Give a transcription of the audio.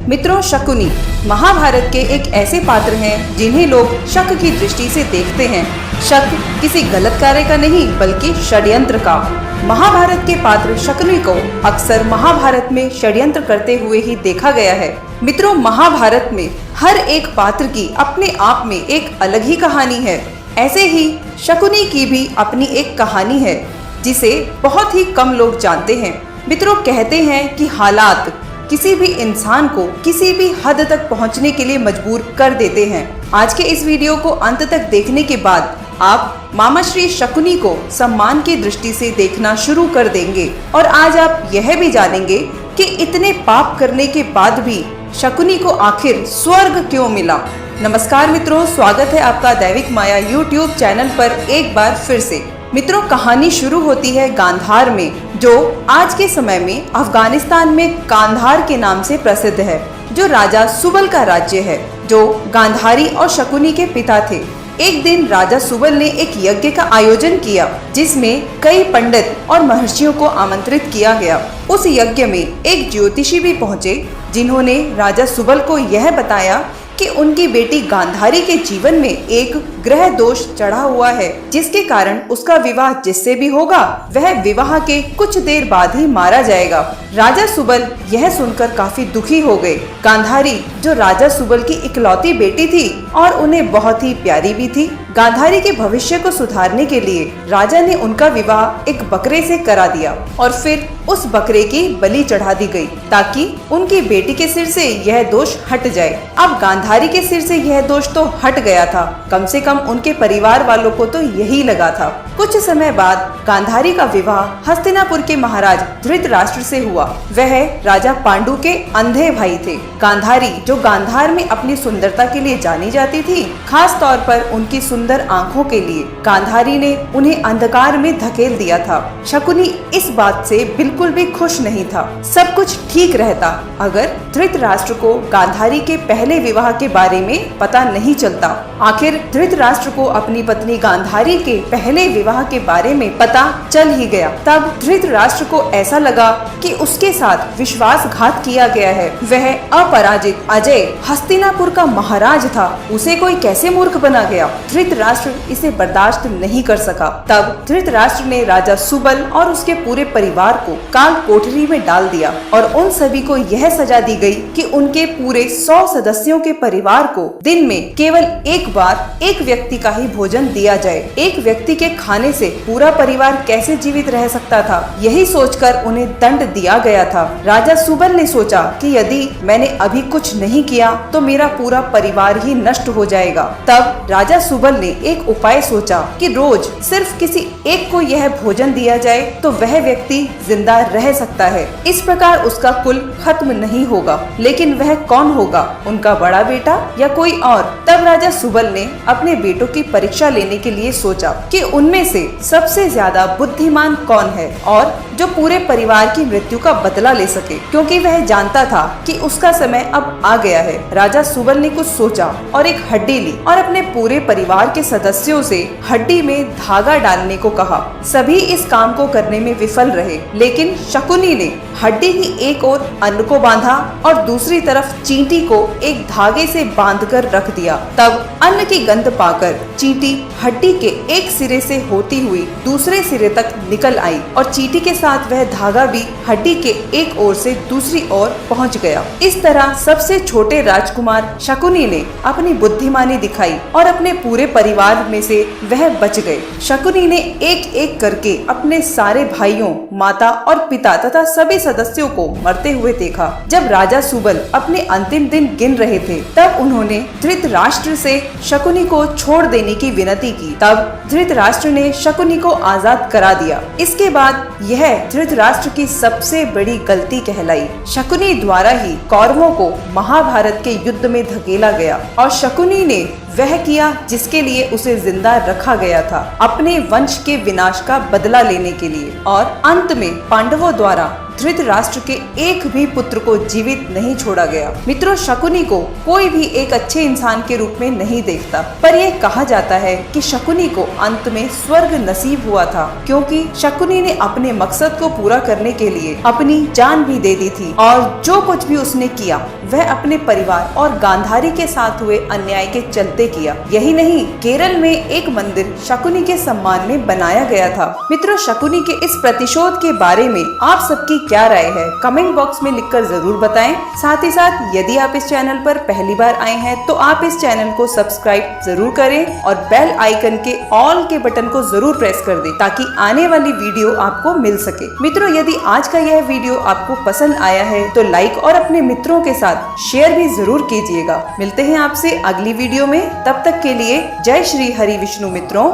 मित्रों, शकुनी महाभारत के एक ऐसे पात्र हैं जिन्हें लोग शक की दृष्टि से देखते हैं। शक किसी गलत कार्य का नहीं बल्कि षड्यंत्र का। महाभारत के पात्र शकुनी को अक्सर महाभारत में षड्यंत्र करते हुए ही देखा गया है। मित्रों, महाभारत में हर एक पात्र की अपने आप में एक अलग ही कहानी है। ऐसे ही शकुनी की भी अपनी एक कहानी है जिसे बहुत ही कम लोग जानते हैं। मित्रों, कहते हैं कि हालात किसी भी इंसान को किसी भी हद तक पहुंचने के लिए मजबूर कर देते हैं। आज के इस वीडियो को अंत तक देखने के बाद आप मामा श्री शकुनी को सम्मान की दृष्टि से देखना शुरू कर देंगे और आज आप यह भी जानेंगे कि इतने पाप करने के बाद भी शकुनी को आखिर स्वर्ग क्यों मिला। नमस्कार मित्रों, स्वागत है आपका दैविक माया यूट्यूब चैनल पर एक बार फिर से। मित्रों, कहानी शुरू होती है गांधार में, जो आज के समय में अफगानिस्तान में कांधार के नाम से प्रसिद्ध है, जो राजा सुबल का राज्य है, जो गांधारी और शकुनी के पिता थे। एक दिन राजा सुबल ने एक यज्ञ का आयोजन किया जिसमें कई पंडित और महर्षियों को आमंत्रित किया गया। उस यज्ञ में एक ज्योतिषी भी पहुंचे जिन्होंने राजा सुबल को यह बताया कि उनकी बेटी गांधारी के जीवन में एक ग्रह दोष चढ़ा हुआ है, जिसके कारण उसका विवाह जिससे भी होगा वह विवाह के कुछ देर बाद ही मारा जाएगा। राजा सुबल यह सुनकर काफी दुखी हो गए। गांधारी, जो राजा सुबल की इकलौती बेटी थी और उन्हें बहुत ही प्यारी भी थी, गांधारी के भविष्य को सुधारने के लिए राजा ने उनका विवाह एक बकरे से करा दिया और फिर उस बकरे की बलि चढ़ा दी गई ताकि उनकी बेटी के सिर से यह दोष हट जाए। अब गांधारी के सिर से यह दोष तो हट गया था, कम से कम उनके परिवार वालों को तो यही लगा था। कुछ समय बाद गांधारी का विवाह हस्तिनापुर के महाराज धृतराष्ट्र से हुआ। वह राजा पांडु के अंधे भाई थे। गांधारी, जो गांधार में अपनी सुंदरता के लिए जानी जाती थी, खास तौर पर उनकी सुंदर आंखों के लिए, गांधारी ने उन्हें अंधकार में धकेल दिया था। शकुनी इस बात से बिल्कुल भी खुश नहीं था। सब कुछ ठीक रहता अगर धृतराष्ट्र को गांधारी के पहले विवाह के बारे में पता नहीं चलता। आखिर धृतराष्ट्र को अपनी पत्नी गांधारी के पहले विवाह के बारे में पता चल ही गया। तब धृतराष्ट्र को ऐसा लगा कि उसके साथ विश्वासघात किया गया है। वह अपराजित अजय हस्तिनापुर का महाराज था, उसे कोई कैसे मूर्ख बना गया। धृतराष्ट्र इसे बर्दाश्त नहीं कर सका। तब धृतराष्ट्र ने राजा सुबल और उसके पूरे परिवार को काल कोठरी में डाल दिया और उन सभी को यह सजा दी गई कि उनके पूरे 100 सदस्यों के परिवार को दिन में केवल एक बार एक व्यक्ति का ही भोजन दिया जाए। एक व्यक्ति के खाने से पूरा परिवार कैसे जीवित रह सकता था, यही सोचकर उन्हें दंड दिया गया था। राजा सुबल ने सोचा कि यदि मैंने अभी कुछ नहीं किया तो मेरा पूरा परिवार ही नष्ट हो जाएगा। तब राजा सुबल ने एक उपाय सोचा कि रोज सिर्फ किसी एक को यह भोजन दिया जाए तो वह व्यक्ति जिंदा रह सकता है। इस प्रकार उसका कुल खत्म नहीं होगा। लेकिन वह कौन होगा, उनका बड़ा बेटा या कोई और? तब राजा सुबल ने अपने बेटों की परीक्षा लेने के लिए सोचा कि उनमें से सबसे ज्यादा बुद्धिमान कौन है और जो पूरे परिवार की मृत्यु का बदला ले सके, क्योंकि वह जानता था कि उसका समय अब आ गया है। राजा सुबल ने कुछ सोचा और एक हड्डी ली और अपने पूरे परिवार के सदस्यों से हड्डी में धागा डालने को कहा। सभी इस काम को करने में विफल रहे, लेकिन शकुनी ने हड्डी की एक ओर अन्न को बांधा और दूसरी तरफ चींटी को एक धागे से बांधकर रख दिया। तब अन्न की गंध पाकर चींटी हड्डी के एक सिरे से होती हुई दूसरे सिरे तक निकल आई और चींटी के साथ वह धागा भी हड्डी के एक ओर से दूसरी ओर पहुंच गया। इस तरह सबसे छोटे राजकुमार शकुनी ने अपनी बुद्धिमानी दिखाई और अपने पूरे परिवार में से वह बच गए। शकुनी ने एक एक करके अपने सारे भाइयों, माता और पिता तथा सभी सदस्यों को मरते हुए देखा। जब राजा सुबल अपने अंतिम दिन गिन रहे थे तब उन्होंने धृतराष्ट्र से शकुनी को छोड़ देने की विनती की। तब धृतराष्ट्र ने शकुनी को आजाद करा दिया। इसके बाद यह धृतराष्ट्र की सबसे बड़ी गलती कहलाई। शकुनी द्वारा ही कौरवों को महाभारत के युद्ध में धकेला गया और शकुनी ने वह किया जिसके लिए उसे जिंदा रखा गया था, अपने वंश के विनाश का बदला लेने के लिए। और अंत में पांडवों द्वारा धृतराष्ट्र के एक भी पुत्र को जीवित नहीं छोड़ा गया। मित्रों, शकुनी को कोई भी एक अच्छे इंसान के रूप में नहीं देखता, पर यह कहा जाता है कि शकुनी को अंत में स्वर्ग नसीब हुआ था, क्योंकि शकुनी ने अपने मकसद को पूरा करने के लिए अपनी जान भी दे दी थी और जो कुछ भी उसने किया वह अपने परिवार और गांधारी के साथ हुए अन्याय के चलते किया। यही नहीं, केरल में एक मंदिर शकुनी के सम्मान में बनाया गया था। मित्रों, शकुनी के इस प्रतिशोध के बारे में आप सबकी क्या राय है, कमेंट बॉक्स में लिखकर जरूर बताएं। साथ ही साथ यदि आप इस चैनल पर पहली बार आए हैं तो आप इस चैनल को सब्सक्राइब जरूर करें और बेल आइकन के ऑल के बटन को जरूर प्रेस कर दें ताकि आने वाली वीडियो आपको मिल सके। मित्रों, यदि आज का यह वीडियो आपको पसंद आया है तो लाइक और अपने मित्रों के साथ शेयर भी जरूर कीजिएगा। मिलते हैं आपसे अगली वीडियो में, तब तक के लिए जय श्री हरि विष्णु। मित्रों।